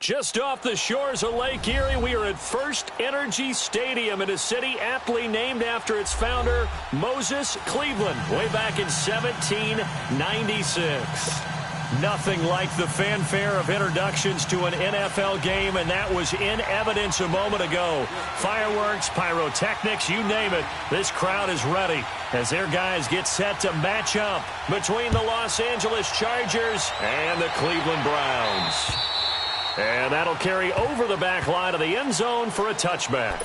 Just off the shores of Lake Erie, we are at First Energy Stadium in a city aptly named after its founder, Moses Cleveland, way back in 1796. Nothing like the fanfare of introductions to an NFL game, and that was in evidence a moment ago. Fireworks, pyrotechnics, you name it. This crowd is ready as their guys get set to match up between the Los Angeles Chargers and the Cleveland Browns. And that'll carry over the back line of the end zone for a touchback.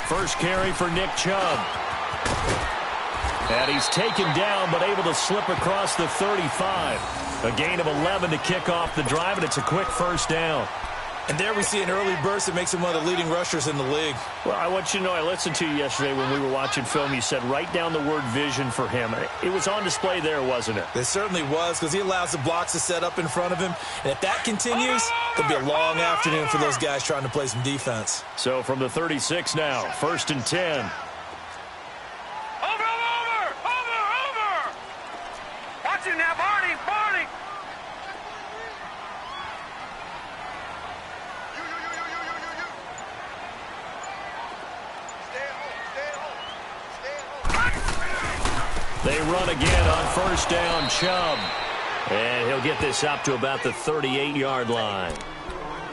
First carry for Nick Chubb. And he's taken down but able to slip across the 35. A gain of 11 to kick off the drive, and it's a quick first down. And there we see an early burst that makes him one of the leading rushers in the league. Well, I want you to know, I listened to you yesterday when we were watching film. You said write down the word vision for him. It was on display there, wasn't it? It certainly was, because he allows the blocks to set up in front of him. And if that continues, it'll be a long afternoon for those guys trying to play some defense. So from the 36 now, 1st and 10. Watch him now, Barney. They run again on first down, Chubb. And he'll get this up to about the 38-yard line.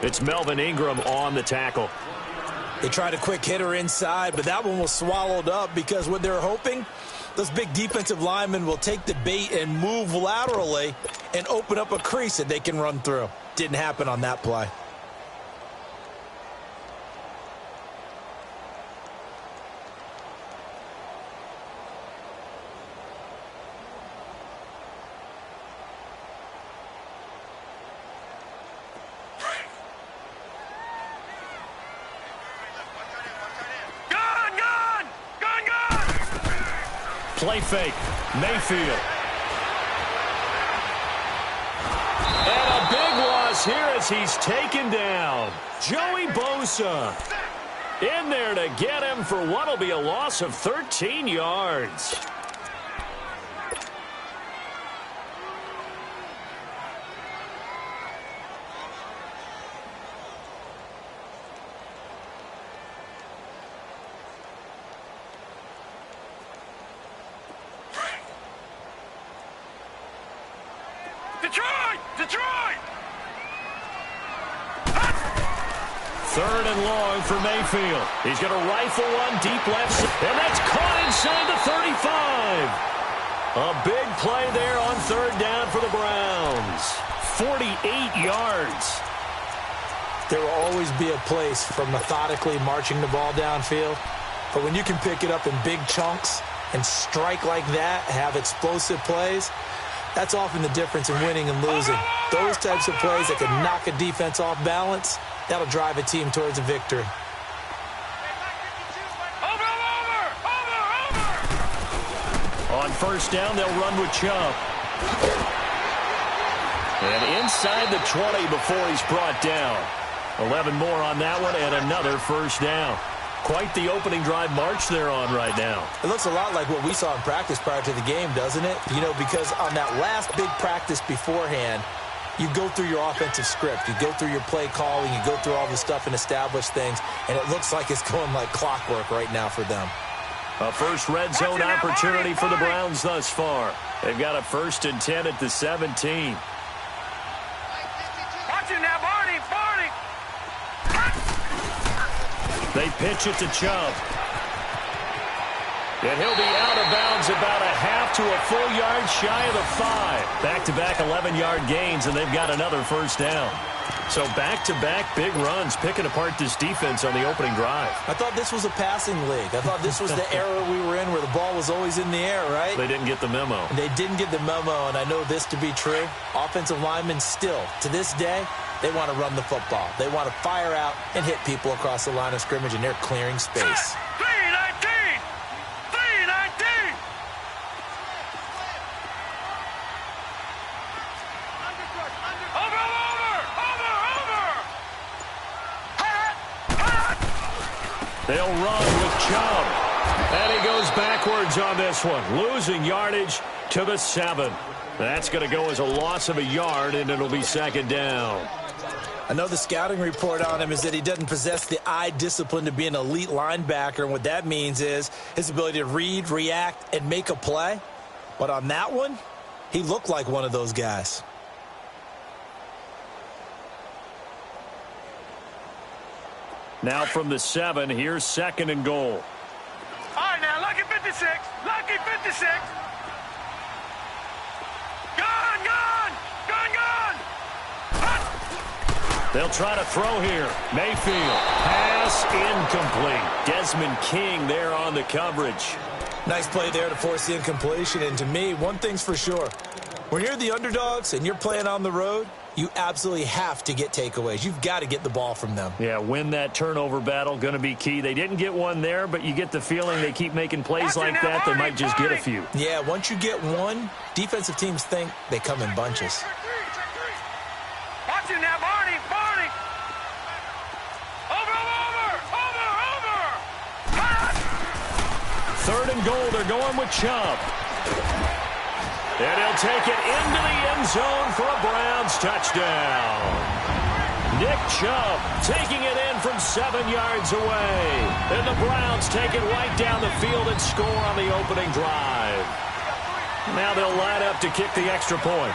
It's Melvin Ingram on the tackle. They tried a quick hitter inside, but that one was swallowed up because what they're hoping, those big defensive linemen will take the bait and move laterally and open up a crease that they can run through. Didn't happen on that play. Play fake, Mayfield. And a big loss here as he's taken down. Joey Bosa in there to get him for what will be a loss of 13 yards. Detroit! Third and long for Mayfield. He's going to rifle one deep left, and that's caught inside the 35. A big play there on third down for the Browns. 48 yards. There will always be a place for methodically marching the ball downfield, but when you can pick it up in big chunks and strike like that, have explosive plays, that's often the difference in winning and losing. Those types of plays that can knock a defense off balance, that'll drive a team towards a victory. On first down, they'll run with Chubb. And inside the 20 before he's brought down. 11 more on that one and another first down. Quite the opening drive march they're on right now. It looks a lot like what we saw in practice prior to the game, doesn't it? You know, because on that last big practice beforehand, you go through your offensive script. You go through your play calling. You go through all the stuff and establish things. And it looks like it's going like clockwork right now for them. A first red zone opportunity for the Browns thus far. They've got a 1st and 10 at the 17. Watch him now, Barney. They pitch it to Chubb. And he'll be out of bounds about a half to a full yard shy of the 5. Back-to-back 11-yard gains, and they've got another first down. So back-to-back big runs, picking apart this defense on the opening drive. I thought this was a passing league. I thought this was the era we were in where the ball was always in the air, right? They didn't get the memo. They didn't get the memo, and I know this to be true. Offensive linemen still, to this day, they want to run the football. They want to fire out and hit people across the line of scrimmage, and they're clearing space. 319! 319! They'll run with Chubb. And he goes backwards on this one, losing yardage to the 7. That's going to go as a loss of a yard, and it'll be second down. I know the scouting report on him is that he doesn't possess the eye discipline to be an elite linebacker, and what that means is his ability to read, react, and make a play. But on that one, he looked like one of those guys. Now from the 7, here's second and goal. All right, now, lucky 56. Lucky 56. Gone, gone, gone, gone. They'll try to throw here. Mayfield. Pass incomplete. Desmond King there on the coverage. Nice play there to force the incompletion. And to me, one thing's for sure. When you're the underdogs and you're playing on the road, you absolutely have to get takeaways. You've got to get the ball from them. Yeah, win that turnover battle, going to be key. They didn't get one there, but you get the feeling they keep making plays like that, they might just get a few. Yeah, once you get one, defensive teams think they come in bunches. Watch it now, Barney, Barney. Over. Third and goal, they're going with Chubb. And he'll take it into the end zone for a Browns touchdown. Nick Chubb taking it in from 7 yards away. And the Browns take it right down the field and score on the opening drive. Now they'll line up to kick the extra point.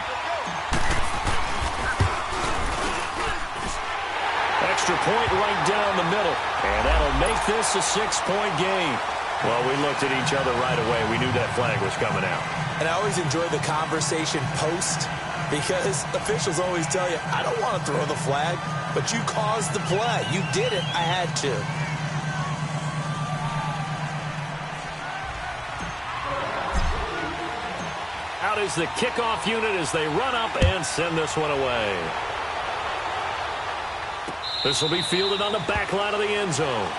Extra point right down the middle. And that'll make this a 6-point game. Well, we looked at each other right away. We knew that flag was coming out. And I always enjoy the conversation post because officials always tell you, I don't want to throw the flag, but you caused the play. You did it. I had to. Out is the kickoff unit as they run up and send this one away. This will be fielded on the back line of the end zone.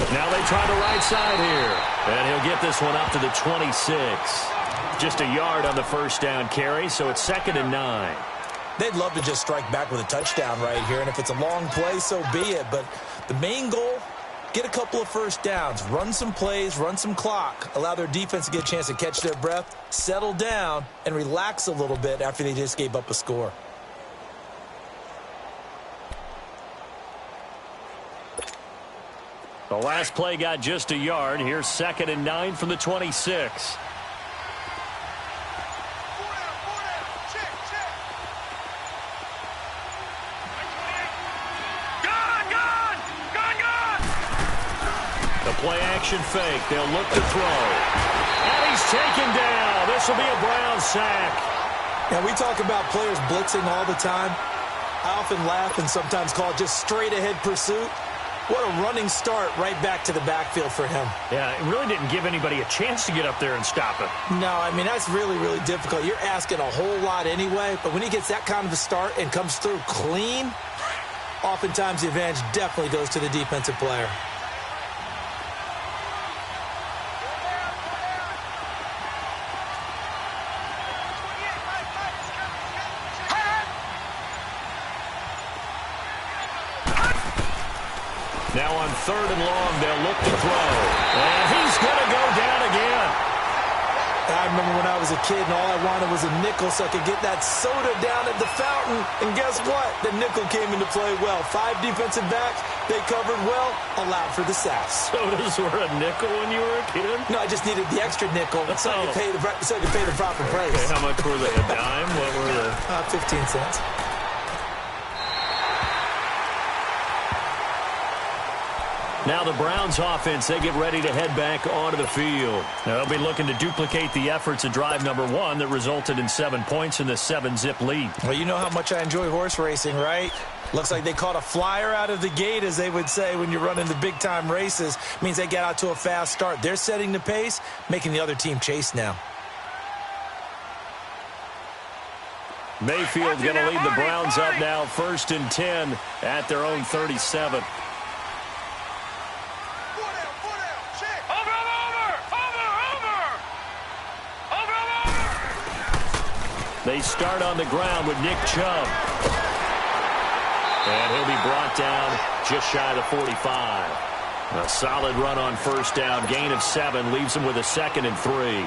Now they try the right side here. And he'll get this one up to the 26. Just a yard on the first down carry, so it's 2nd and 9. They'd love to just strike back with a touchdown right here, and if it's a long play, so be it. But the main goal, get a couple of first downs, run some plays, run some clock, allow their defense to get a chance to catch their breath, settle down, and relax a little bit after they just gave up a score. The last play got just a yard. Here's 2nd and 9 from the 26. The play action fake. They'll look to throw. And he's taken down. This will be a Browns sack. Now, we talk about players blitzing all the time. I often laugh and sometimes call it just straight ahead pursuit. What a running start right back to the backfield for him. Yeah, it really didn't give anybody a chance to get up there and stop it. No, I mean, that's really, really difficult. You're asking a whole lot anyway, but when he gets that kind of a start and comes through clean, oftentimes the advantage definitely goes to the defensive player. Now on 3rd and long, they'll look to throw. And he's going to go down again. I remember when I was a kid and all I wanted was a nickel so I could get that soda down at the fountain. And guess what? The nickel came into play well. 5 defensive backs, they covered well, allowed for the sacks. Sodas were a nickel when you were a kid? No, I just needed the extra nickel so I could pay the proper price. Okay, how much were they? A dime? What were they? 15 cents. Now the Browns offense, they get ready to head back onto the field. Now they'll be looking to duplicate the efforts of drive number 1 that resulted in 7 points in the 7-zip lead. Well, you know how much I enjoy horse racing, right? Looks like they caught a flyer out of the gate, as they would say when you're running the big-time races. Means they get out to a fast start. They're setting the pace, making the other team chase now. Mayfield's going to lead the Browns up now, 1st and 10 at their own 37. They start on the ground with Nick Chubb. And he'll be brought down just shy of the 45. A solid run on 1st down. Gain of 7 leaves them with a 2nd and 3.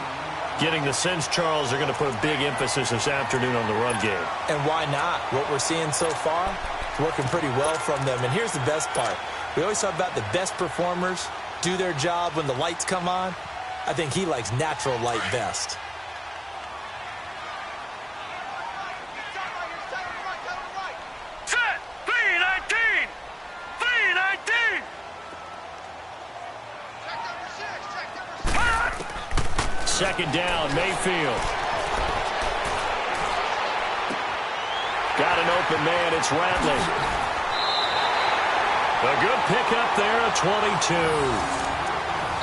Getting the sense, Charles, they're going to put a big emphasis this afternoon on the run game. And why not? What we're seeing so far, it's working pretty well from them. And here's the best part. We always talk about the best performers do their job when the lights come on. I think he likes natural light best. Second down, Mayfield. Got an open man, it's Radley. A good pickup there at 22.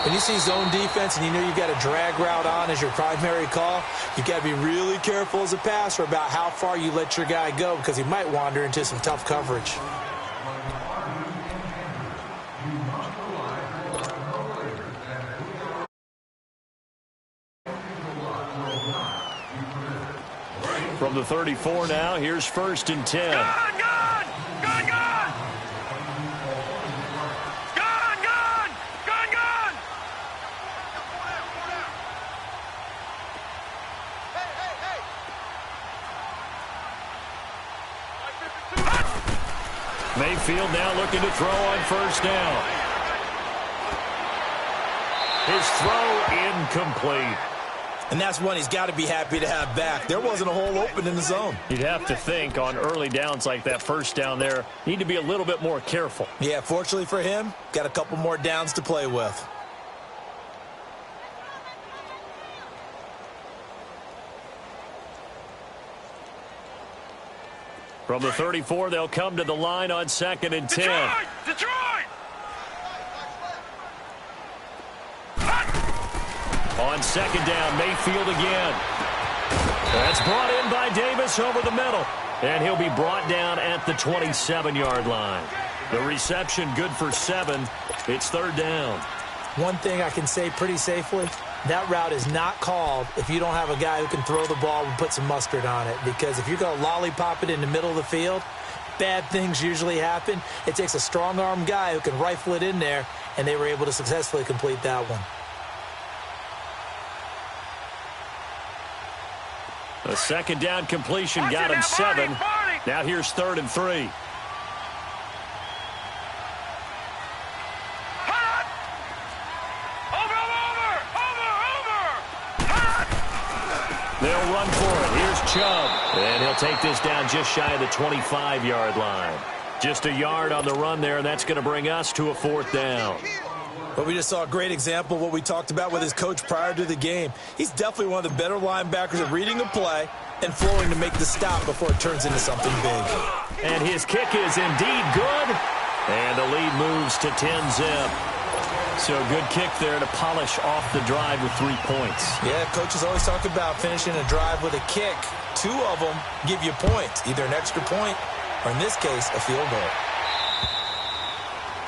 When you see zone defense and you know you've got a drag route on as your primary call, you've got to be really careful as a passer about how far you let your guy go because he might wander into some tough coverage. From the 34 now, here's 1st and 10. Gone! Gone! Gone! Gone! Gone! Gone! Gone! Gone! Hey, Mayfield now looking to throw on 1st down. His throw incomplete. And that's one he's got to be happy to have back. There wasn't a hole open in the zone. You'd have to think on early downs like that 1st down there, need to be a little bit more careful. Yeah, fortunately for him, got a couple more downs to play with. From the 34, they'll come to the line on 2nd and 10. Detroit! On 2nd down, Mayfield again. That's brought in by Davis over the middle. And he'll be brought down at the 27-yard line. The reception good for 7. It's 3rd down. One thing I can say pretty safely, that route is not called if you don't have a guy who can throw the ball and put some mustard on it. Because if you're going to lollipop it in the middle of the field, bad things usually happen. It takes a strong-arm guy who can rifle it in there, and they were able to successfully complete that one. A 2nd down completion got him 7. Now here's 3rd and 3. They'll run for it. Here's Chubb. And he'll take this down just shy of the 25-yard line. Just a yard on the run there, and that's going to bring us to a 4th down. But we just saw a great example of what we talked about with his coach prior to the game. He's definitely one of the better linebackers at reading a play and flowing to make the stop before it turns into something big. And his kick is indeed good. And the lead moves to 10-zip. So good kick there to polish off the drive with 3 points. Yeah, coaches always talk about finishing a drive with a kick. 2 of them give you points, either an extra point or, in this case, a field goal.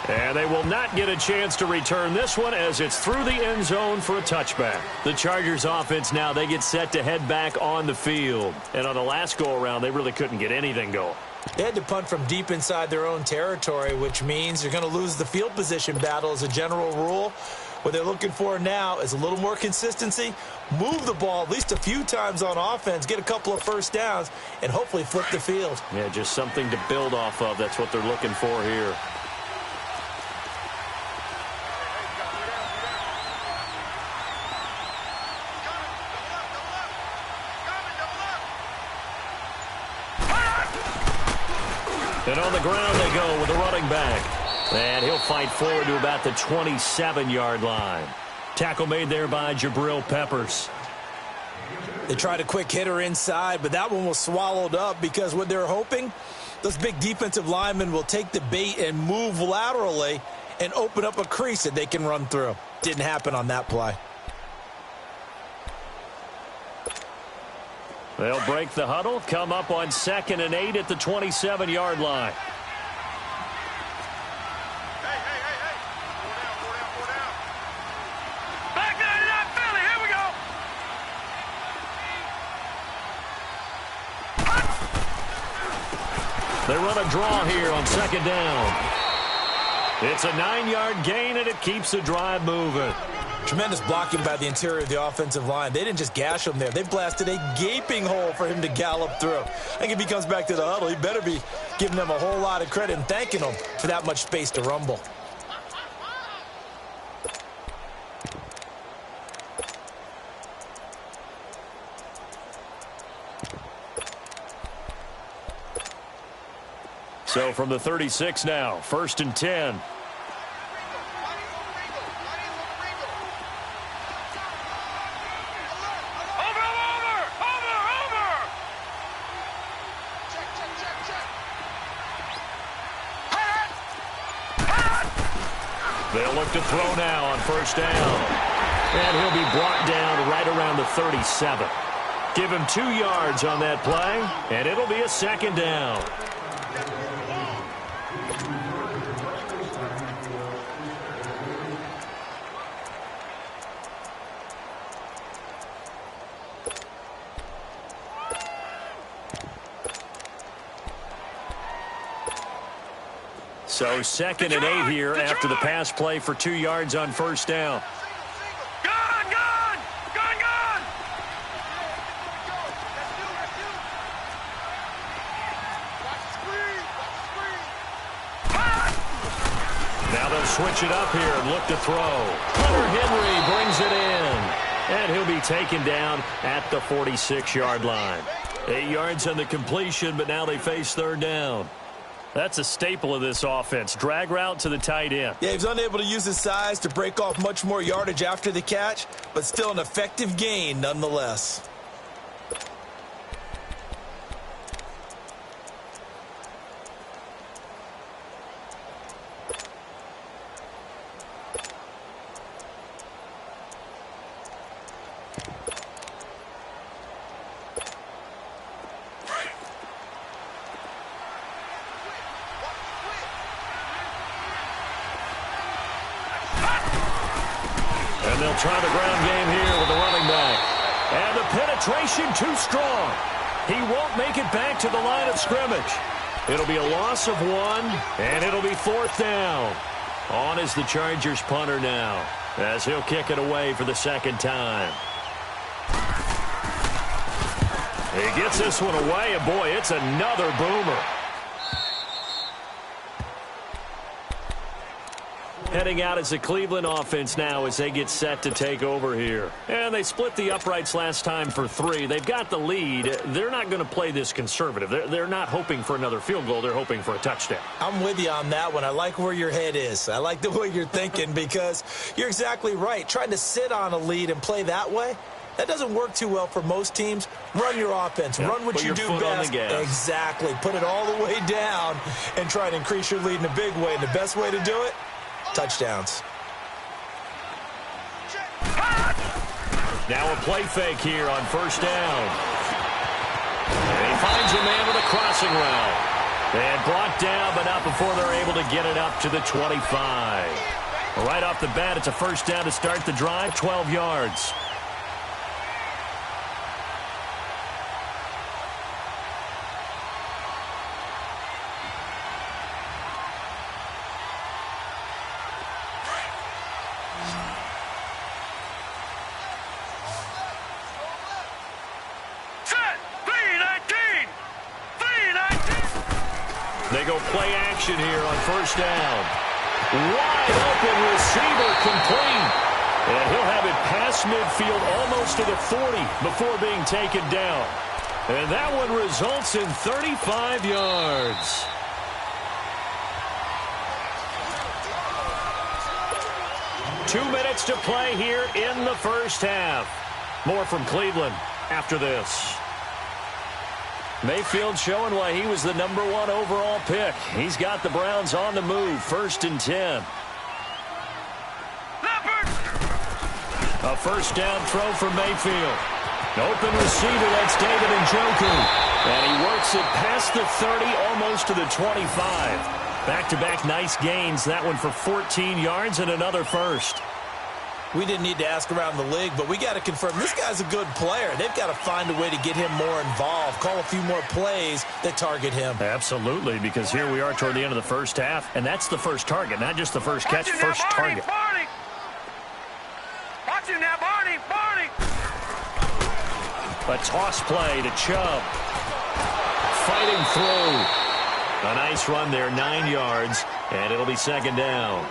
And they will not get a chance to return this one as it's through the end zone for a touchback. The Chargers offense now, they get set to head back on the field. And on the last go-around, they really couldn't get anything going. They had to punt from deep inside their own territory, which means you're going to lose the field position battle as a general rule. What they're looking for now is a little more consistency, move the ball at least a few times on offense, get a couple of first downs, and hopefully flip the field. Yeah, just something to build off of. That's what they're looking for here. And on the ground they go with a running back. And he'll fight forward to about the 27-yard line. Tackle made there by Jabril Peppers. They tried a quick hitter inside, but that one was swallowed up because what they're hoping, those big defensive linemen will take the bait and move laterally and open up a crease that they can run through. Didn't happen on that play. They'll break the huddle, come up on 2nd and 8 at the 27-yard line. They run a draw here on 2nd down. It's a 9-yard gain, and it keeps the drive moving. Tremendous blocking by the interior of the offensive line. They didn't just gash him there. They blasted a gaping hole for him to gallop through. I think if he comes back to the huddle, he better be giving them a whole lot of credit and thanking them for that much space to rumble. So from the 36 now, 1st and 10. They'll look to throw now on 1st down. And he'll be brought down right around the 37. Give him 2 yards on that play, and it'll be a 2nd down. So 2nd and 8 here after the pass play for 2 yards on 1st down. Now they'll switch it up here and look to throw. Hunter Henry brings it in. And he'll be taken down at the 46-yard line. 8 yards on the completion, but now they face 3rd down. That's a staple of this offense. Drag route to the tight end. Yeah, he was unable to use his size to break off much more yardage after the catch, but still an effective gain nonetheless. They'll try the ground game here with the running back. And the penetration too strong. He won't make it back to the line of scrimmage. It'll be a loss of 1, and it'll be 4th down. On is the Chargers punter now, as he'll kick it away for the 2nd time. He gets this one away, and boy, it's another boomer. Heading out as the Cleveland offense now as they get set to take over here. And they split the uprights last time for 3. They've got the lead. They're not going to play this conservative. They're not hoping for another field goal. They're hoping for a touchdown. I'm with you on that one. I like where your head is. I like the way you're thinking because you're exactly right. Trying to sit on a lead and play that way, that doesn't work too well for most teams. Run your offense. Run what you do best. Exactly. Put it all the way down and try to increase your lead in a big way. And the best way to do it, touchdowns. Now a play fake here on 1st down. And he finds a man with a crossing route. And brought down, but not before they're able to get it up to the 25. Right off the bat, it's a 1st down to start the drive, 12 yards. go play action here on first down. Wide open receiver complete. And he'll have it past midfield almost to the 40 before being taken down. And that one results in 35 yards. Two minutes to play here in the first half. More from Cleveland after this. Mayfield showing why he was the #1 overall pick. He's got the Browns on the move, 1st and 10. A first down throw for Mayfield. Open receiver, that's David Njoku. And he works it past the 30, almost to the 25. Back-to-back nice gains. That one for 14 yards and another first. We didn't need to ask around the league, but we got to confirm this guy's a good player. They've got to find a way to get him more involved, call a few more plays that target him. Absolutely, because here we are toward the end of the first half, and that's the first target, not just the first catch, first target. Watch him now, Barney, Barney. A toss play to Chubb. Fighting through. A nice run there, 9 yards, and it'll be second down.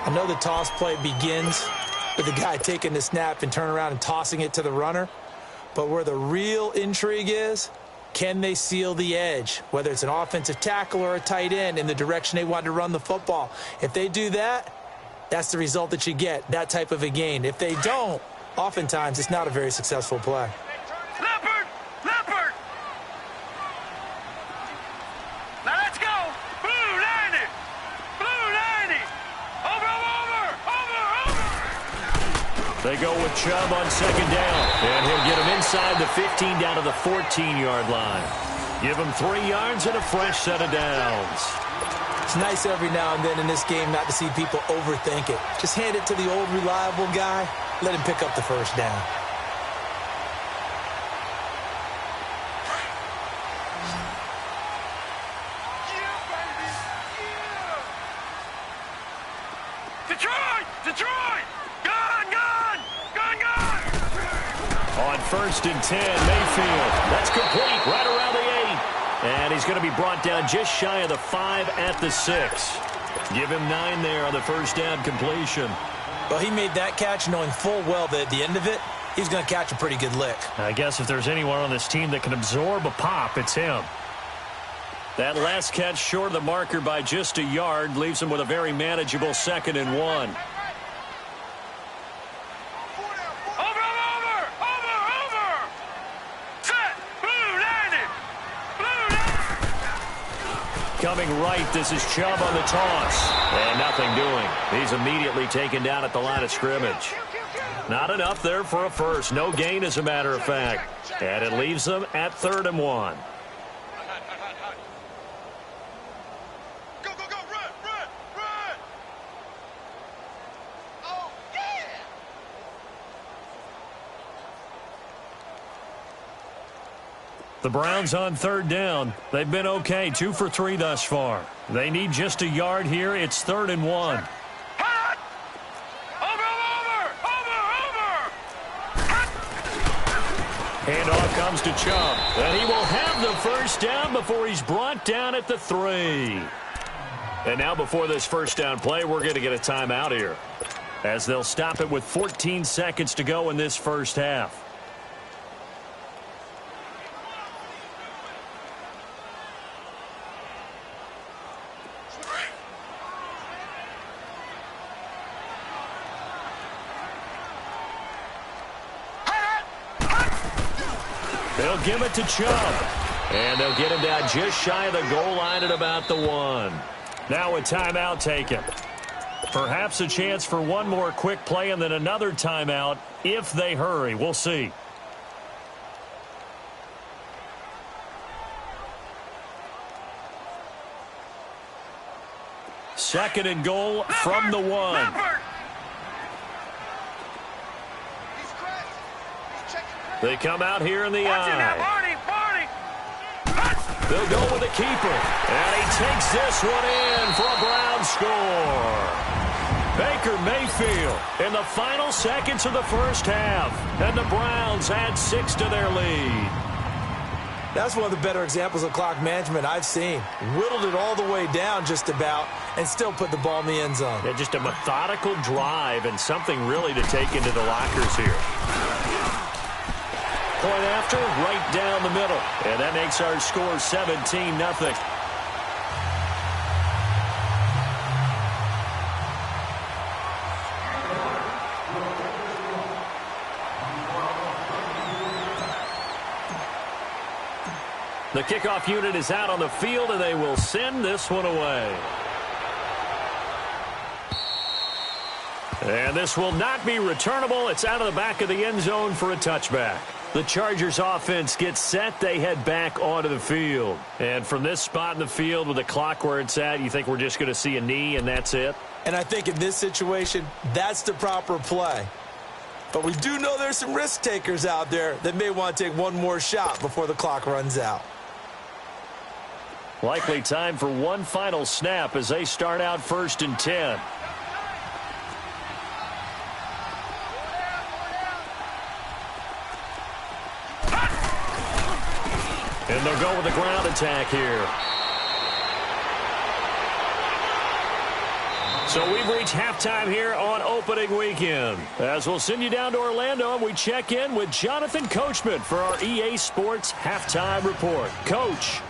I know the toss play begins with the guy taking the snap and turning around and tossing it to the runner. But where the real intrigue is, can they seal the edge? Whether it's an offensive tackle or a tight end in the direction they want to run the football. If they do that, that's the result that you get, that type of a gain. If they don't, oftentimes it's not a very successful play. Leopard! Leopard! Now let's go! Blue 90! Blue 90! Over! They go with Chubb on second down. And he'll get him inside the 15 down to the 14-yard line. Give him 3 yards and a fresh set of downs. It's nice every now and then in this game not to see people overthink it. Just hand it to the old reliable guy. Let him pick up the first down. Detroit! Detroit! Gun! Gun! Gun! Gun! On 1st and 10, Mayfield. That's complete right around the 8. And he's going to be brought down just shy of the 5 at the 6. Give him 9 there on the first down completion. Well, he made that catch knowing full well that at the end of it, he's going to catch a pretty good lick. I guess if there's anyone on this team that can absorb a pop, it's him. That last catch short of the marker by just a yard leaves him with a very manageable 2nd and 1. Coming right, this is Chubb on the toss. And nothing doing. He's immediately taken down at the line of scrimmage. Not enough there for a first. No gain, as a matter of fact. And it leaves them at 3rd and 1. Go, go, go, run, run, run! Oh, yeah! The Browns on 3rd down. They've been okay, 2 for 3 thus far. They need just a yard here. It's 3rd and 1. Hot! Over! Handoff comes to Chubb. And he will have the first down before he's brought down at the 3. And now before this first down play, we're going to get a timeout here, as they'll stop it with 14 seconds to go in this first half. They'll give it to Chubb. And they'll get him down just shy of the goal line at about the 1. Now a timeout taken. Perhaps a chance for one more quick play and then another timeout if they hurry. We'll see. Second and goal from the 1. They come out here in the eye. They'll go with the keeper. And he takes this one in for a Brown score. Baker Mayfield in the final seconds of the first half. And the Browns add 6 to their lead. That's one of the better examples of clock management I've seen. Whittled it all the way down just about and still put the ball in the end zone. Yeah, just a methodical drive and something really to take into the lockers here. Point after, right down the middle. And that makes our score 17-0. The kickoff unit is out on the field, and they will send this one away. And this will not be returnable. It's out of the back of the end zone for a touchback. The Chargers offense gets set. They head back onto the field. And from this spot in the field with the clock where it's at, you think we're just going to see a knee and that's it? And I think in this situation, that's the proper play. But we do know there's some risk takers out there that may want to take one more shot before the clock runs out. Likely time for one final snap as they start out 1st and 10. And they'll go with the ground attack here. So we've reached halftime here on opening weekend. As we'll send you down to Orlando, and we check in with Jonathan Coachman for our EA Sports Halftime Report. Coach.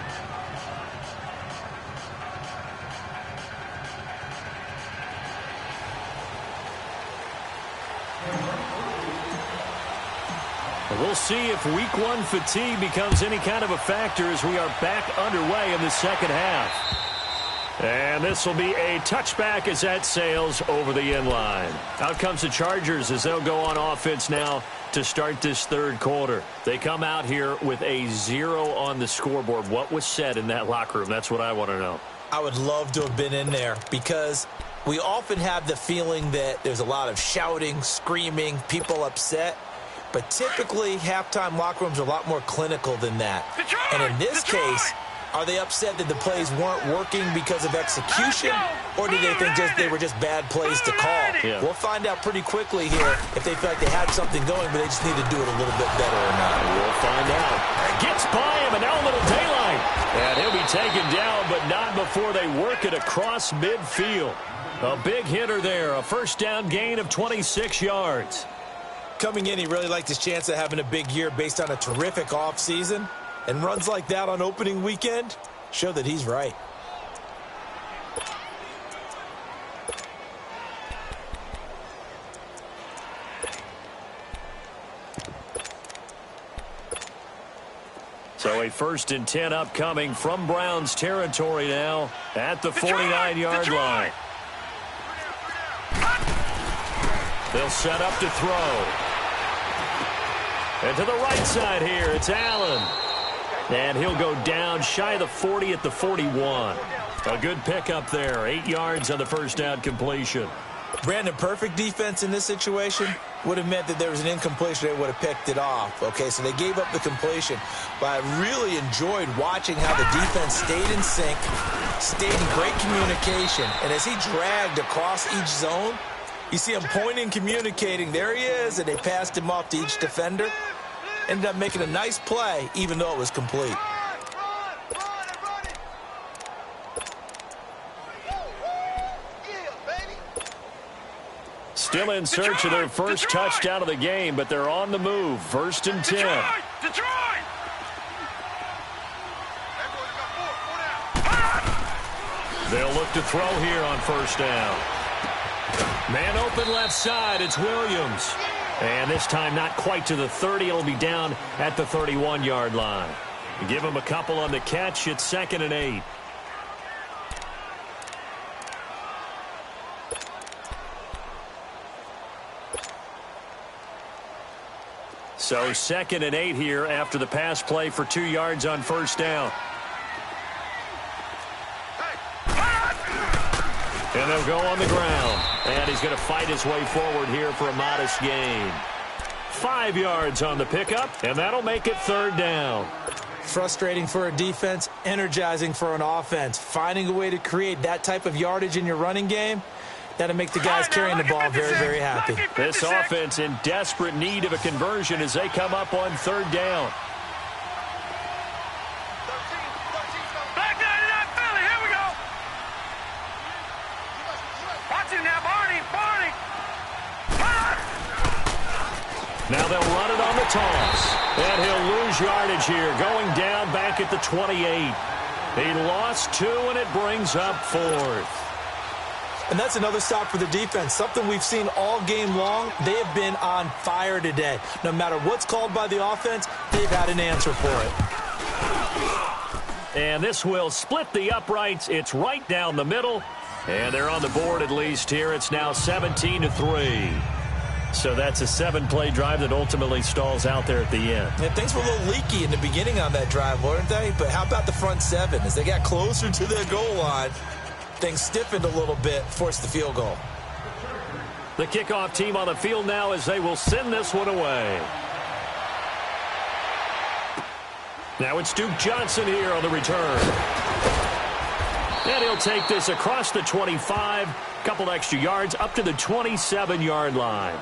We'll see if week one fatigue becomes any kind of a factor as we are back underway in the second half. And this will be a touchback as that sails over the end line. Out comes the Chargers as they'll go on offense now to start this third quarter. They come out here with a 0 on the scoreboard. What was said in that locker room? That's what I want to know. I would love to have been in there because we often have the feeling that there's a lot of shouting, screaming, people upset. But typically, halftime locker rooms are a lot more clinical than that. And in this case, are they upset that the plays weren't working because of execution? Or do they think they were just bad plays to call? Yeah. We'll find out pretty quickly here if they feel like they had something going, but they just need to do it a little bit better or not. We'll find out. Gets by him, and now a little daylight. And he'll be taken down, but not before they work it across midfield. A big hitter there, a first down gain of 26 yards. Coming in, he really liked his chance of having a big year based on a terrific offseason. And runs like that on opening weekend show that he's right. So a 1st and 10 upcoming from Browns territory now at the 49-yard line. They'll set up to throw. And to the right side here, it's Allen. And he'll go down shy of the 40 at the 41. A good pickup there. 8 yards on the first down completion. Brandon, perfect defense in this situation would have meant that there was an incompletion. They would have picked it off. Okay, so they gave up the completion. But I really enjoyed watching how the defense stayed in sync, stayed in great communication. And as he dragged across each zone, you see him pointing, communicating. There he is, and they passed him off to each defender. Ended up making a nice play, even though it was complete. Still in search of their first touchdown of the game, but they're on the move. 1st and 10. Detroit! They'll look to throw here on first down. Man open left side, it's Williams. And this time not quite to the 30. It'll be down at the 31-yard line. Give him a couple on the catch. It's 2nd and 8. So 2nd and 8 here after the pass play for 2 yards on first down. And they'll go on the ground. And he's going to fight his way forward here for a modest gain. 5 yards on the pickup, and that'll make it 3rd down. Frustrating for a defense, energizing for an offense. Finding a way to create that type of yardage in your running game, that'll make the guys carrying the ball very, very happy. This offense in desperate need of a conversion as they come up on 3rd down. Now they'll run it on the toss. And he'll lose yardage here, going down back at the 28. He lost 2, and it brings up 4th. And that's another stop for the defense, something we've seen all game long. They have been on fire today. No matter what's called by the offense, they've had an answer for it. And this will split the uprights. It's right down the middle. And they're on the board at least here. It's now 17-3. So that's a 7-play drive that ultimately stalls out there at the end. Yeah, things were a little leaky in the beginning on that drive, weren't they? But how about the front 7? As they got closer to their goal line, things stiffened a little bit, forced the field goal. The kickoff team on the field now as they will send this one away. Now it's Duke Johnson here on the return. And he'll take this across the 25, couple extra yards up to the 27-yard line.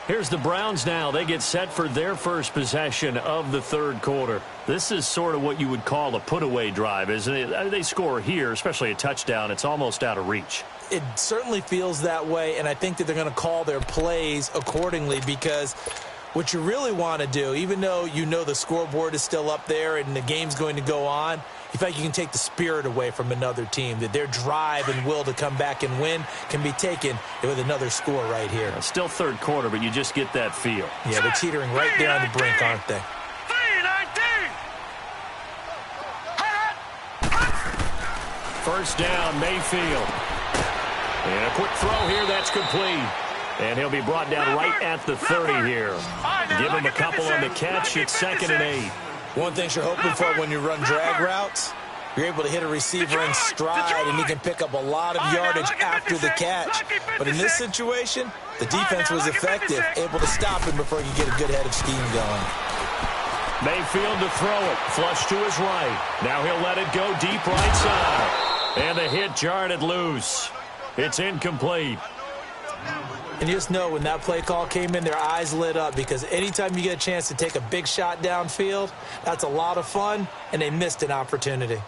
Here's the Browns now. They get set for their first possession of the third quarter. This is sort of what you would call a put-away drive, isn't it? They score here, especially a touchdown. It's almost out of reach. It certainly feels that way, and I think that they're going to call their plays accordingly because what you really want to do, even though you know the scoreboard is still up there and the game's going to go on, you feel like you can take the spirit away from another team, that their drive and will to come back and win can be taken with another score right here. Still third quarter, but you just get that feel. Yeah, they're teetering right there on the brink, aren't they? 3-19. First down, Mayfield. And a quick throw here, that's complete. And he'll be brought down right at the 30 here. Give him a couple on the catch. It's 2nd and 8. One thing you're hoping for when you run drag routes, you're able to hit a receiver in stride, and he can pick up a lot of yardage after the catch. But in this situation, the defense was effective, able to stop him before he could get a good head of steam going. Mayfield to throw it. Flush to his right. Now he'll let it go deep right side. And the hit jarred loose. It's incomplete. And you just know when that play call came in, their eyes lit up because anytime you get a chance to take a big shot downfield, that's a lot of fun, and they missed an opportunity.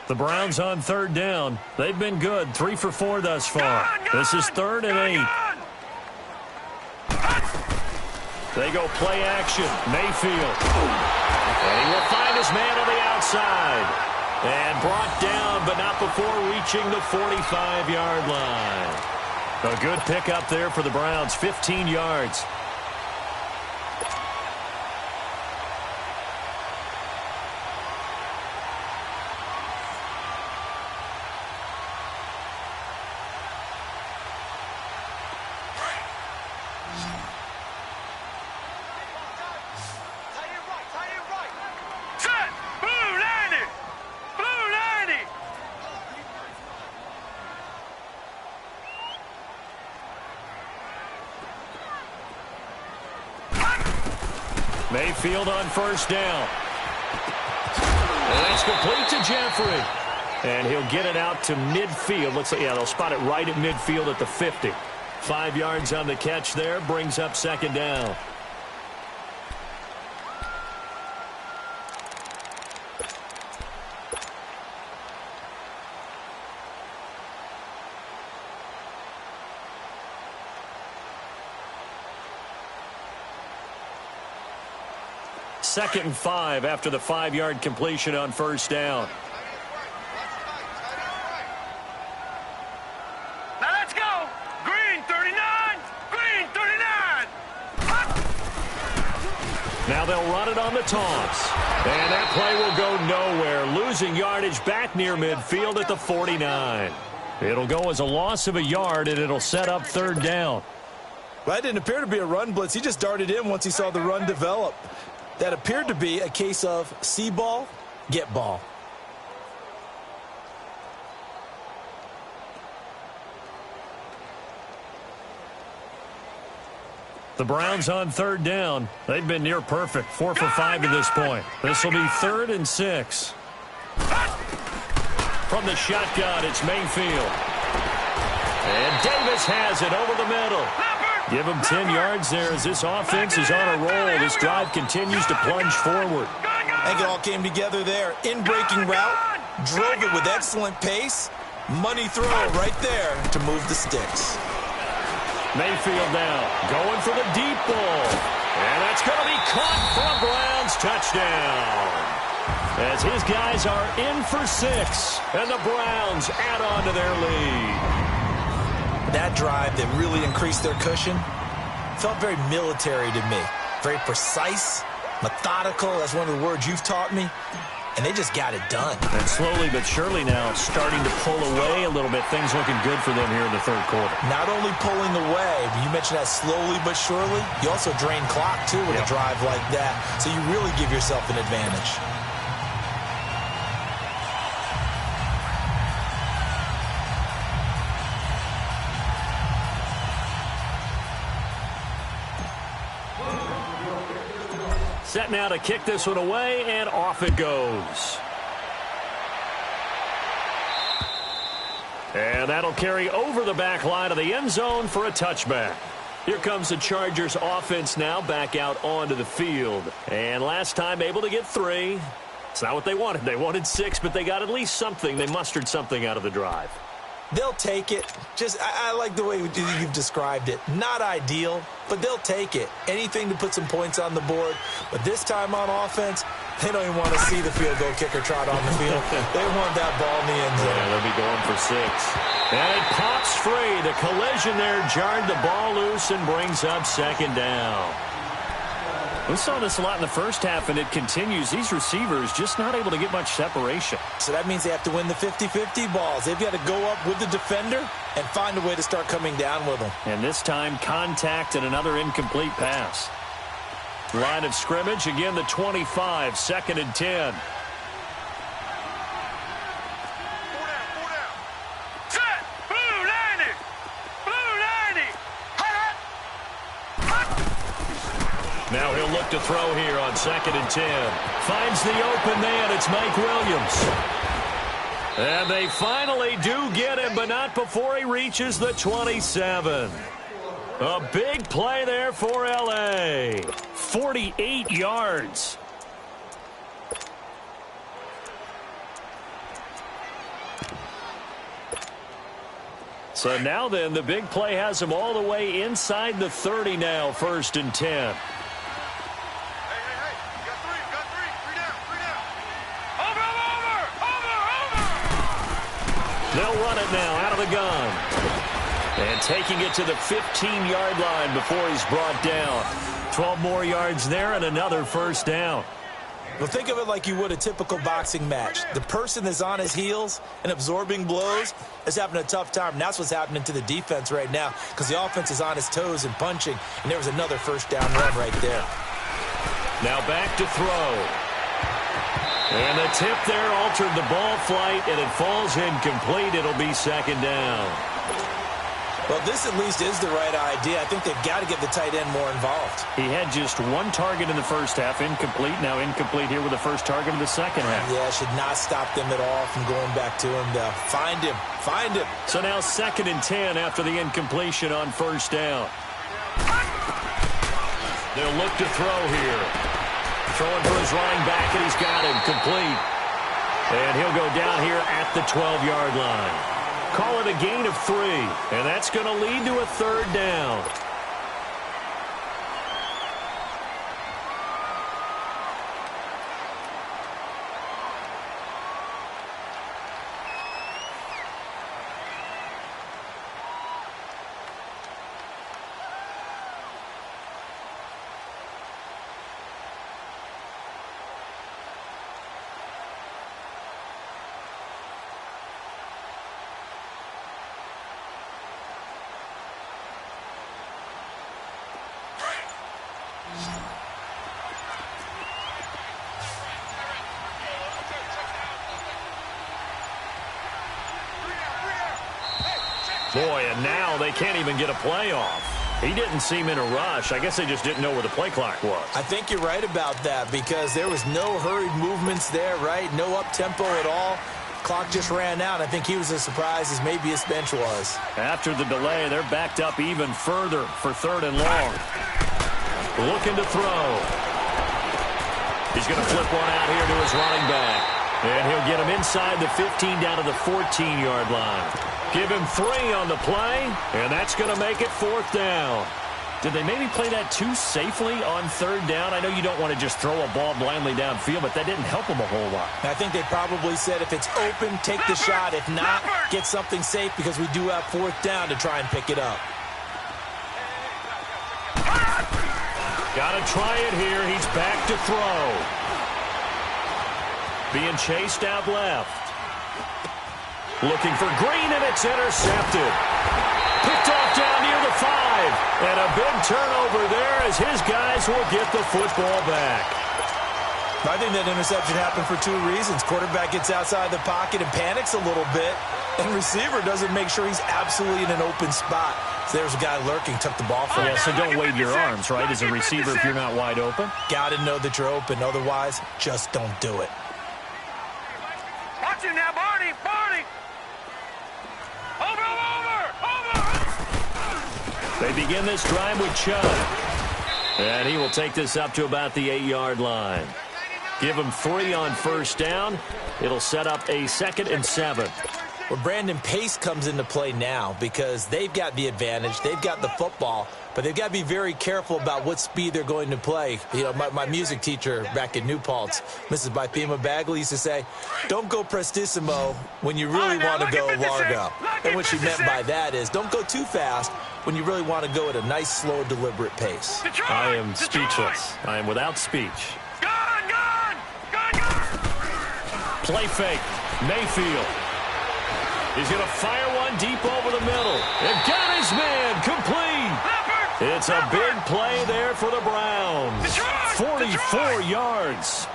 The Browns on third down. They've been good, 3 for 4 thus far. This is 3rd and 8. They go play action. Mayfield. And he will find his man on the outside. And brought down, but not before reaching the 45-yard line. A good pickup there for the Browns, 15 yards. Mayfield on first down. And it's complete to Jeffrey. And he'll get it out to midfield. Looks like, yeah, they'll spot it right at midfield at the 50. 5 yards on the catch there. Brings up 2nd down. Second and 5 after the 5-yard completion on first down. Now let's go. Green 39. Green 39. Now they'll run it on the toss. And that play will go nowhere. Losing yardage back near midfield at the 49. It'll go as a loss of a yard, and it'll set up 3rd down. Well, that didn't appear to be a run blitz. He just darted in once he saw the run develop. That appeared to be a case of see ball, get ball. The Browns on 3rd down. They've been near perfect, 4 for 5 to this point. This will be 3rd and 6. From the shotgun, it's Mayfield. And Davis has it over the middle. Give him 10 yards there as this offense is on a roll. This drive continues to plunge forward. I think it all came together there. In-breaking route, drove it with excellent pace. Money throw right there to move the sticks. Mayfield now, going for the deep ball. And that's going to be caught for a Browns touchdown. As his guys are in for 6, and the Browns add on to their lead. That drive that really increased their cushion felt very military to me. Very precise, methodical. That's one of the words you've taught me. And they just got it done. And slowly but surely now starting to pull away a little bit. Things looking good for them here in the third quarter. Not only pulling away, but you mentioned that slowly but surely. You also drain clock, too, with a drive like that. So you really give yourself an advantage. Set now to kick this one away, and off it goes. And that'll carry over the back line of the end zone for a touchback. Here comes the Chargers offense now back out onto the field. And last time able to get 3. It's not what they wanted. They wanted 6, but they got at least something. They mustered something out of the drive. They'll take it. I like the way you've described it. Not ideal, but they'll take it. Anything to put some points on the board. But this time on offense, they don't even want to see the field goal kicker trot on the field. They want that ball in the end zone. Yeah, they'll be going for 6. And it pops free. The collision there jarred the ball loose and brings up second down. We saw this a lot in the first half, and it continues. These receivers just not able to get much separation. So that means they have to win the 50-50 balls. They've got to go up with the defender and find a way to start coming down with them. And this time, contact and another incomplete pass. Line of scrimmage, again, the 25, 2nd and 10. Now he'll look to throw here on 2nd and 10. Finds the open man. It's Mike Williams. And they finally do get him, but not before he reaches the 27. A big play there for L.A. 48 yards. So now then, the big play has him all the way inside the 30 now, 1st and 10. They'll run it now out of the gun. And taking it to the 15-yard line before he's brought down. 12 more yards there and another 1st down. Well, think of it like you would a typical boxing match. The person that's on his heels and absorbing blows is having a tough time. And that's what's happening to the defense right now because the offense is on his toes and punching. And there was another 1st down run right there. Now back to throw. And the tip there altered the ball flight, and it falls incomplete. It'll be 2nd down. Well, this at least is the right idea. I think they've got to get the tight end more involved. He had just 1 target in the first half, incomplete. Now incomplete here with the first target of the second half. Yeah, should not stop them at all from going back to him. Find him. Find him. So now 2nd and 10 after the incompletion on 1st down. They'll look to throw here. Throwing for his running back, and he's got him complete. And he'll go down here at the 12-yard line. Call it a gain of 3, and that's going to lead to a 3rd down. Boy, and now they can't even get a play off. He didn't seem in a rush. I guess they just didn't know where the play clock was. I think you're right about that because there was no hurried movements there, right? No up-tempo at all. Clock just ran out. I think he was as surprised as maybe his bench was. After the delay, they're backed up even further for 3rd and long. Looking to throw. He's going to flip one out here to his running back. And he'll get him inside the 15 down to the 14-yard line. Give him 3 on the play, and that's going to make it 4th down. Did they maybe play that too safely on 3rd down? I know you don't want to just throw a ball blindly downfield, but that didn't help them a whole lot. I think they probably said if it's open, take the shot. If not, get something safe because we do have 4th down to try and pick it up. Got to try it here. He's back to throw. Being chased out left. Looking for Green, and it's intercepted. Picked off down near the 5. And a big turnover there as his guys will get the football back. I think that interception happened for 2 reasons. Quarterback gets outside the pocket and panics a little bit. And receiver doesn't make sure he's absolutely in an open spot. So there's a guy lurking, took the ball from him. Yeah, so don't wave your arms, right, as a receiver if you're not wide open. Got to know that you're open. Otherwise, just don't do it. Watch it now, Barney. Barney. Over. They begin this drive with Chubb. And he will take this up to about the 8-yard line. Give him 3 on 1st down. It'll set up a 2nd and 7. Well, Brandon, pace comes into play now because they've got the advantage. They've got the football, but they've got to be very careful about what speed they're going to play. You know, my music teacher back in New Paltz, Mrs. Bythema Bagley, used to say, don't go prestissimo when you really want to go largo. And what she meant by that is don't go too fast when you really want to go at a nice, slow, deliberate pace. I am speechless. I am without speech. Gun! Play fake. Mayfield. He's going to fire one deep over the middle. And got his man complete. It's a big play there for the Browns. 44 yards.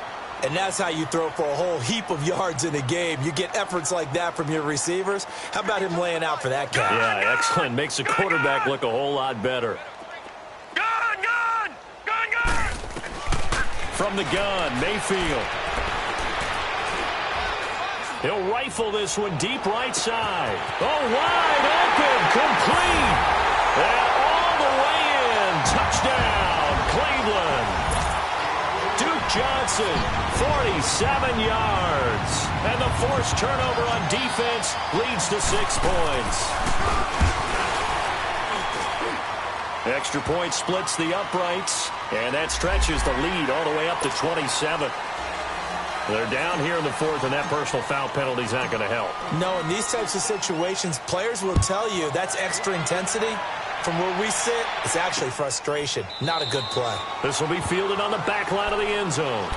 And that's how you throw for a whole heap of yards in a game. You get efforts like that from your receivers. How about him laying out for that catch? Yeah, excellent. Makes the quarterback look a whole lot better. Gun! From the gun, Mayfield. He'll rifle this one deep right side. Oh, wide open, complete. And all the way in. Touchdown, Cleveland. Duke Johnson, 47 yards. And the forced turnover on defense leads to 6 points. Extra point splits the uprights, and that stretches the lead all the way up to 27. They're down here in the 4th, and that personal foul penalty is not going to help. No, in these types of situations, players will tell you that's extra intensity. From where we sit, it's actually frustration. Not a good play. This will be fielded on the back line of the end zone.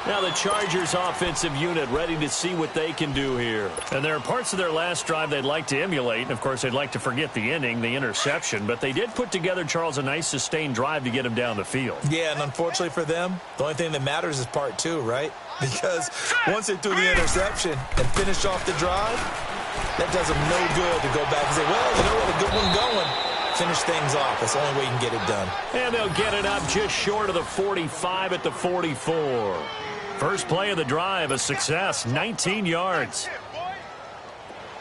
Now the Chargers offensive unit ready to see what they can do here. And there are parts of their last drive they'd like to emulate. And, of course, they'd like to forget the inning, the interception. But they did put together, Charles, a nice sustained drive to get him down the field. Yeah, and unfortunately for them, the only thing that matters is part 2, right? Because once they threw the interception and finished off the drive, that does them no good to go back and say, well, you know what, a good one going. Finish things off. That's the only way you can get it done. And they'll get it up just short of the 45 at the 44. First play of the drive, a success, 19 yards.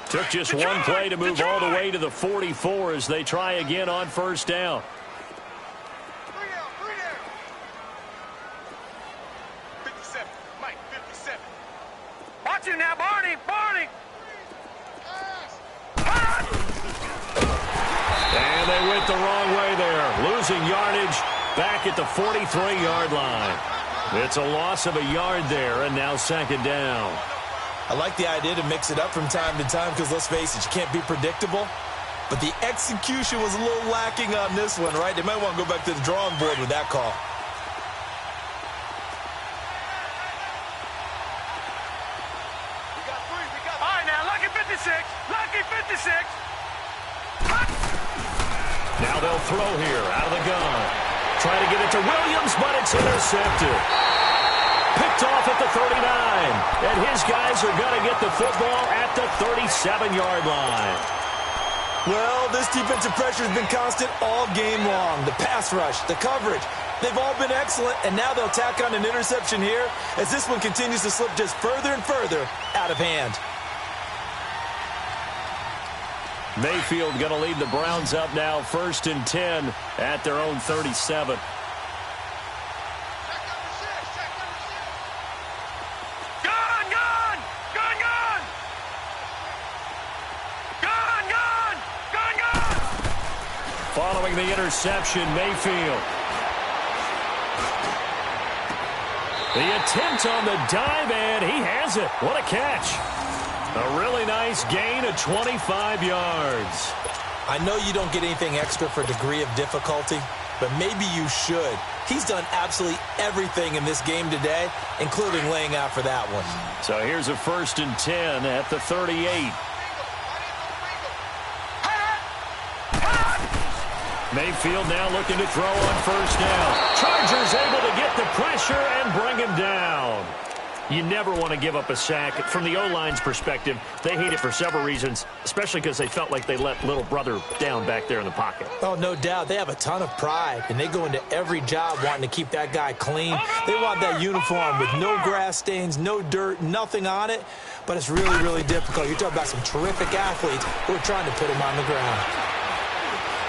Took just one play to move all the way to the 44 as they try again on 1st down. 57. Mike, 57. Watch it now, Barney. And they went the wrong way there, losing yardage back at the 43-yard line. It's a loss of a yard there, and now 2nd down. I like the idea to mix it up from time to time because, let's face it, you can't be predictable. But the execution was a little lacking on this one, right? They might want to go back to the drawing board with that call. All right, now, lucky 56. Lucky 56. Now they'll throw here out of the gun. Trying to get it to Williams, but it's intercepted. Picked off at the 39. And his guys are going to get the football at the 37-yard line. Well, this defensive pressure has been constant all game long. The pass rush, the coverage, they've all been excellent, and now they'll tack on an interception here as this one continues to slip just further and further out of hand. Mayfield going to lead the Browns up now, 1st and 10 at their own 37. following the interception, Mayfield. The attempt on the dive, and he has it. What a catch. A really nice gain of 25 yards. I know you don't get anything extra for degree of difficulty, but maybe you should. He's done absolutely everything in this game today, including laying out for that one. So here's a 1st and 10 at the 38. Mayfield now looking to throw on 1st down. Chargers able to get the pressure and bring him down. You never want to give up a sack. From the O-line's perspective, they hate it for several reasons, especially because they felt like they let little brother down back there in the pocket. Oh, no doubt. They have a ton of pride, and they go into every job wanting to keep that guy clean. They want that uniform with no grass stains, no dirt, nothing on it, but it's really, really difficult. You're talking about some terrific athletes who are trying to put him on the ground.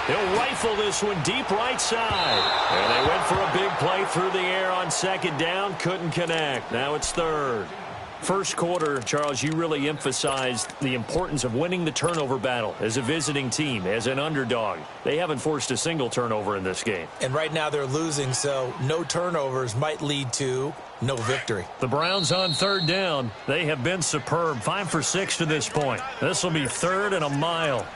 He'll rifle this one deep right side. And they went for a big play through the air on 2nd down. Couldn't connect. Now it's 3rd. First quarter, Charles, you really emphasized the importance of winning the turnover battle as a visiting team, as an underdog. They haven't forced a single turnover in this game. And right now they're losing, so no turnovers might lead to no victory. The Browns on 3rd down. They have been superb. 5 for 6 to this point. This will be 3rd and a mile.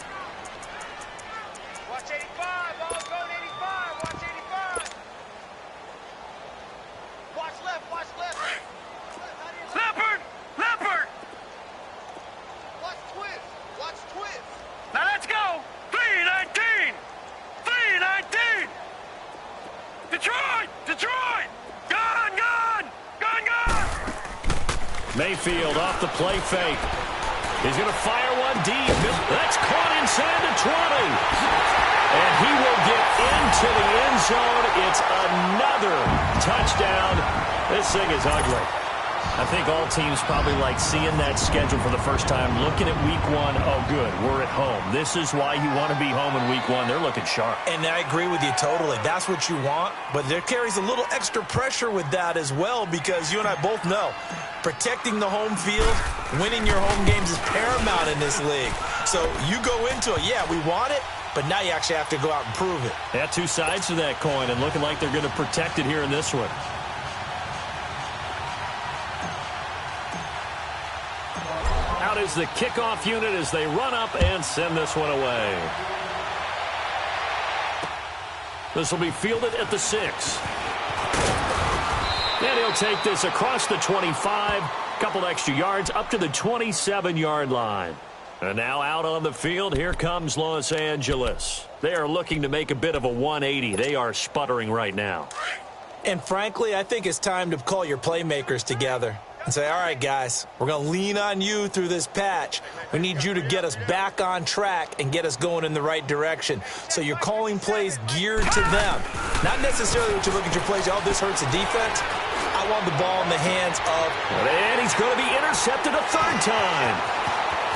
Mayfield off the play fake. He's going to fire one deep. That's caught inside the 20. And he will get into the end zone. It's another touchdown. This thing is ugly. I think all teams probably like seeing that schedule for the first time, looking at week 1. Oh, good, we're at home. This is why you want to be home in week 1. They're looking sharp. And I agree with you totally. That's what you want. But there carries a little extra pressure with that as well, because you and I both know protecting the home field, winning your home games is paramount in this league. So you go into it, yeah, we want it, but now you actually have to go out and prove it. Yeah, two sides to that coin, and looking like they're going to protect it here in this one. Out is the kickoff unit as they run up and send this one away. This will be fielded at the 6. And he'll take this across the 25, couple extra yards up to the 27-yard line. And now out on the field, here comes Los Angeles. They are looking to make a bit of a 180. They are sputtering right now. And frankly, I think it's time to call your playmakers together and say, all right, guys, we're going to lean on you through this patch. We need you to get us back on track and get us going in the right direction. So you're calling plays geared to them. Not necessarily what you look at your plays, oh, this hurts the defense. I want the ball in the hands of... And he's going to be intercepted a 3rd time.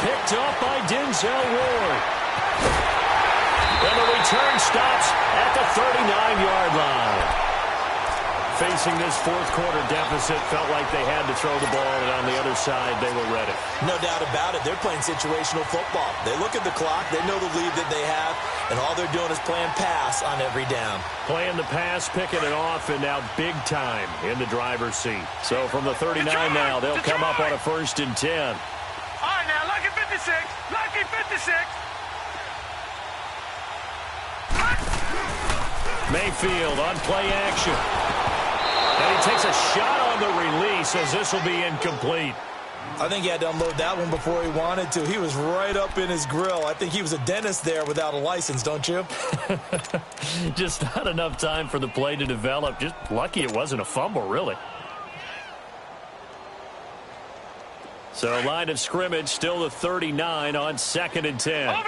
Picked up by Denzel Ward. And the return stops at the 39-yard line. Facing this 4th quarter deficit, felt like they had to throw the ball, and on the other side, they were ready. No doubt about it. They're playing situational football. They look at the clock. They know the lead that they have, and all they're doing is playing pass on every down. Playing the pass, picking it off, and now big time in the driver's seat. So from the 39 now, they'll come up on a 1st and 10. All right, now, lucky 56. Lucky 56. Mayfield on play action. And he takes a shot on the release as this will be incomplete. I think he had to unload that one before he wanted to. He was right up in his grill. I think he was a dentist there without a license, don't you? Just not enough time for the play to develop. Just lucky it wasn't a fumble, really. So line of scrimmage still the 39 on 2nd and 10. Over!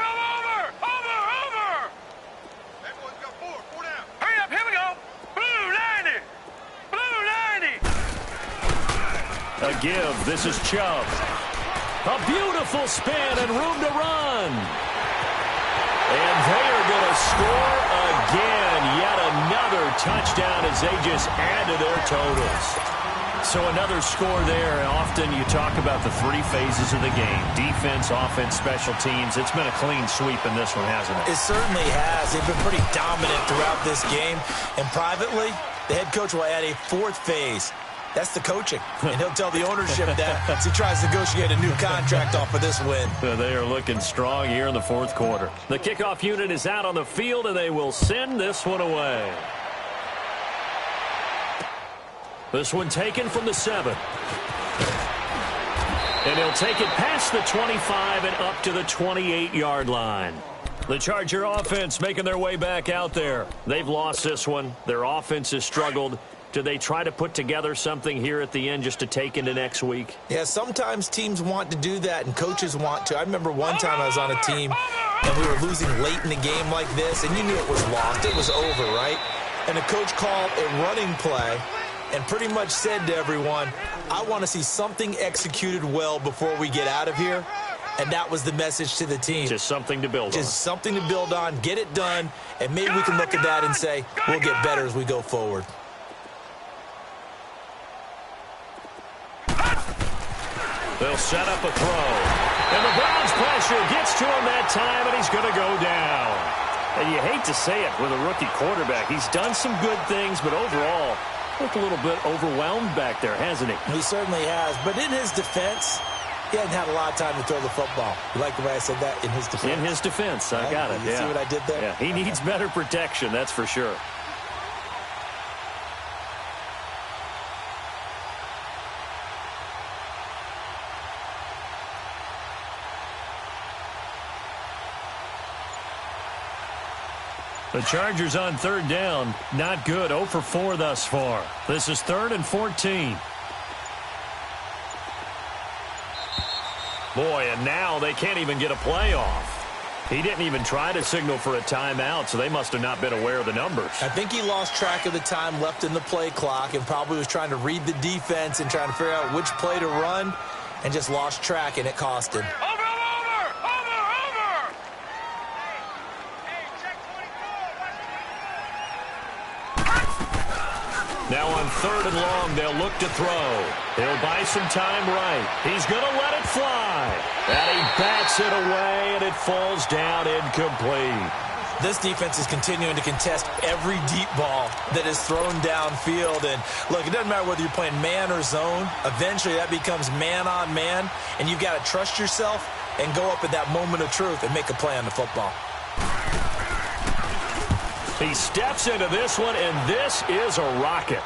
Four down. Hurry up, here we go. Blue 90. A give. This is Chubb. A beautiful spin and room to run. And they are going to score again. Yet another touchdown as they just add to their totals. So another score there. Often you talk about the three phases of the game: defense, offense, special teams. It's been a clean sweep in this one, hasn't it? It certainly has. They've been pretty dominant throughout this game. And privately, the head coach will add a fourth phase. That's the coaching. And he'll tell the ownership that as he tries to negotiate a new contract off of this win. They are looking strong here in the fourth quarter. The kickoff unit is out on the field, and they will send this one away. This one taken from the 7. And he'll take it past the 25 and up to the 28-yard line. The Charger offense making their way back out there. They've lost this one. Their offense has struggled. Do they try to put together something here at the end just to take into next week? Yeah, sometimes teams want to do that and coaches want to. I remember one time I was on a team and we were losing late in the game like this, and you knew it was lost. It was over, right? And the coach called a running play and pretty much said to everyone, I want to see something executed well before we get out of here. And that was the message to the team. Just something to build on. Just something to build on, get it done, and maybe we can look at that and say, we'll get better as we go forward. They'll set up a throw. And the Browns pressure gets to him that time, and he's going to go down. And you hate to say it with a rookie quarterback. He's done some good things, but overall, looked a little bit overwhelmed back there, hasn't he? He certainly has. But in his defense, he hadn't had a lot of time to throw the football. You like the way I said that? In his defense? In his defense. I got it. You see what I did there? Yeah, he needs better protection, that's for sure. The Chargers on third down. Not good. 0 for 4 thus far. This is 3rd and 14. Boy, and now they can't even get a play off. He didn't even try to signal for a timeout, so they must have not been aware of the numbers. I think he lost track of the time left in the play clock and probably was trying to read the defense and trying to figure out which play to run and just lost track, and it cost him. Now on 3rd and long, they'll look to throw. He'll buy some time right. He's going to let it fly. And he bats it away, and it falls down incomplete. This defense is continuing to contest every deep ball that is thrown downfield. And, look, it doesn't matter whether you're playing man or zone. Eventually, that becomes man on man, and you've got to trust yourself and go up at that moment of truth and make a play on the football. He steps into this one, and this is a rocket.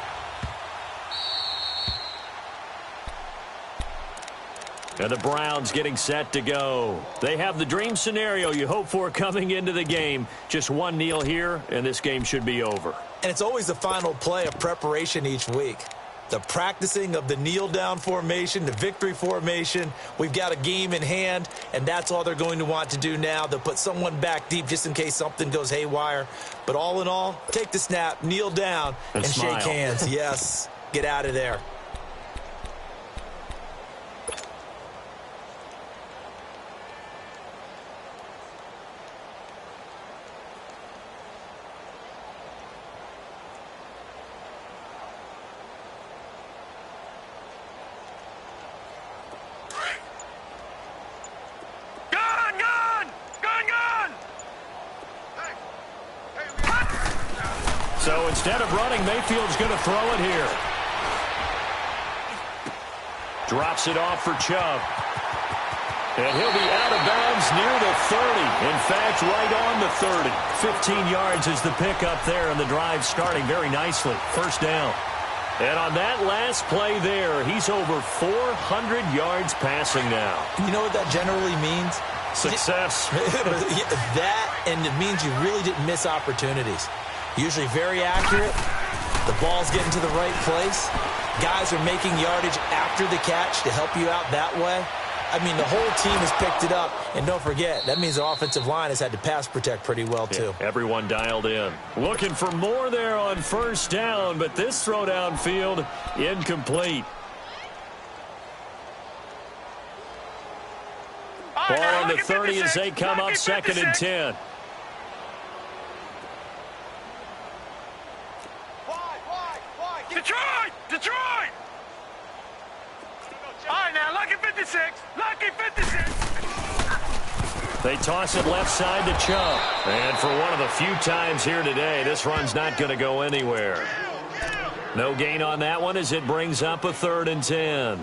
And the Browns getting set to go. They have the dream scenario you hope for coming into the game. Just one kneel here, and this game should be over. And it's always the final play of preparation each week. The practicing of the kneel-down formation, the victory formation. We've got a game in hand, and that's all they're going to want to do now. They'll put someone back deep just in case something goes haywire. But all in all, take the snap, kneel down, and shake hands. Yes, get out of there. So instead of running, Mayfield's going to throw it here. Drops it off for Chubb. And he'll be out of bounds near the 30. In fact, right on the 30. 15 yards is the pickup there, and the drive starting very nicely. First down. And on that last play there, he's over 400 yards passing now. You know what that generally means? Success. That, and it means you really didn't miss opportunities. Usually very accurate. The ball's getting to the right place. Guys are making yardage after the catch to help you out that way. I mean, the whole team has picked it up. And don't forget, that means the offensive line has had to pass protect pretty well, too. Yeah, everyone dialed in. Looking for more there on first down, but this throw downfield incomplete. Ball on the 30 as they come up 2nd and 10. Detroit! Detroit! Lucky 56. Lucky 56. They toss it left side to Chubb. And for one of the few times here today, this run's not going to go anywhere. No gain on that one as it brings up a 3rd and 10.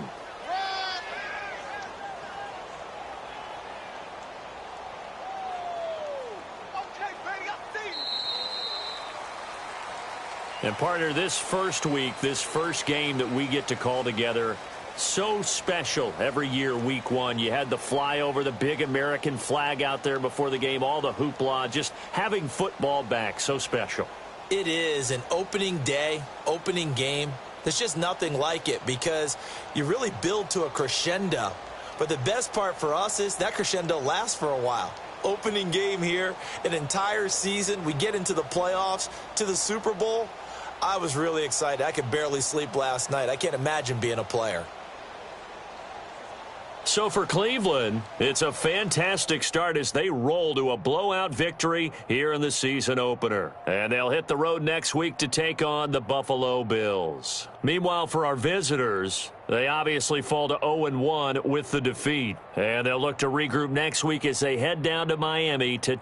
And partner, this first week, this first game that we get to call together, so special every year, week 1. You had the flyover, the big American flag out there before the game, all the hoopla, just having football back, so special. It is an opening day, opening game. There's just nothing like it because you really build to a crescendo. But the best part for us is that crescendo lasts for a while. Opening game here, an entire season. We get into the playoffs, to the Super Bowl. I was really excited. I could barely sleep last night. I can't imagine being a player. So for Cleveland, it's a fantastic start as they roll to a blowout victory here in the season opener. And they'll hit the road next week to take on the Buffalo Bills. Meanwhile, for our visitors, they obviously fall to 0-1 with the defeat. And they'll look to regroup next week as they head down to Miami to